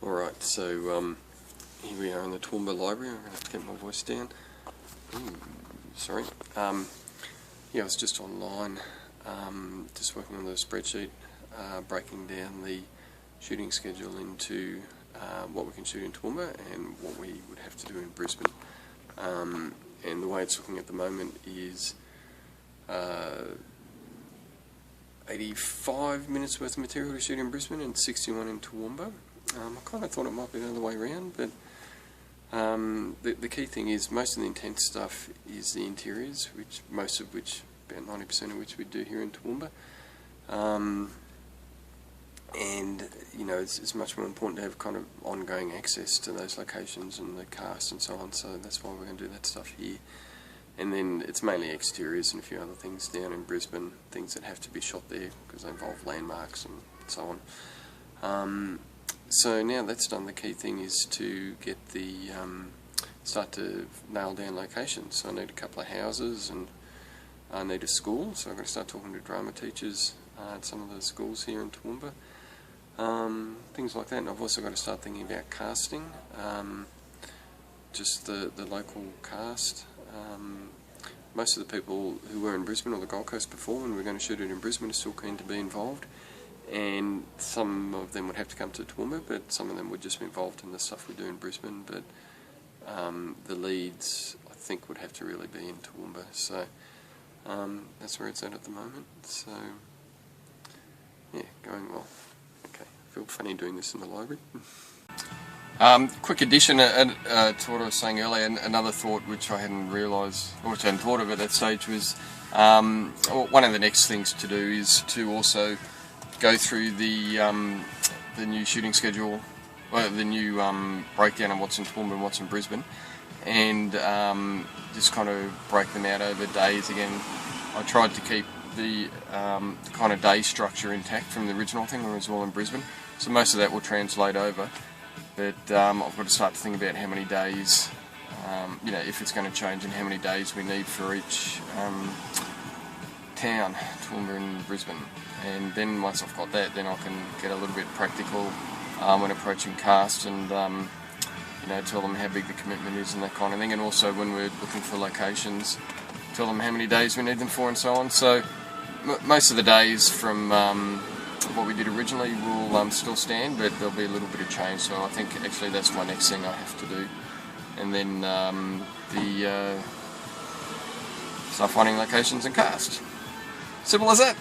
Alright, so here we are in the Toowoomba Library. I'm going to have to get my voice down. Sorry. Yeah, I was just online, just working on the spreadsheet, breaking down the shooting schedule into what we can shoot in Toowoomba and what we would have to do in Brisbane. And the way it's looking at the moment is 85 minutes worth of material to shoot in Brisbane and 61 in Toowoomba. I kind of thought it might be the other way around, but the key thing is most of the intense stuff is the interiors, most of which, about 90% of which we do here in Toowoomba. And you know, it's much more important to have kind of ongoing access to those locations and the cast and so on, so that's why we're going to do that stuff here. And then it's mainly exteriors and a few other things down in Brisbane, things that have to be shot there because they involve landmarks and so on. So now that's done, the key thing is to get the start to nail down locations. So I need a couple of houses and I need a school, so I've got to start talking to drama teachers at some of the schools here in Toowoomba. Things like that, and I've also got to start thinking about casting, just the local cast. Most of the people who were in Brisbane or the Gold Coast before when we were going to shoot it in Brisbane are still keen to be involved, and some of them would have to come to Toowoomba, but some of them would just be involved in the stuff we do in Brisbane, but the leads I think would have to really be in Toowoomba, so that's where it's at the moment. So yeah, going well. Okay, I feel funny doing this in the library. Quick addition to what I was saying earlier, another thought which I hadn't realised, or which I hadn't thought of at that stage, was one of the next things to do is to also go through the new shooting schedule, well, the new breakdown of what's in Toowoomba and what's in Brisbane, and just kind of break them out over days again. I tried to keep the kind of day structure intact from the original thing when it was all in Brisbane, so most of that will translate over. But I've got to start to think about how many days, you know, if it's going to change, and how many days we need for each town, Toowoomba and Brisbane. And then once I've got that, then I can get a little bit practical when approaching cast, and you know, tell them how big the commitment is and that kind of thing. And also when we're looking for locations, tell them how many days we need them for and so on. So most of the days from what we did originally will still stand, but there'll be a little bit of change, so I think actually that's my next thing I have to do. And then start finding locations and cast. Simple as that.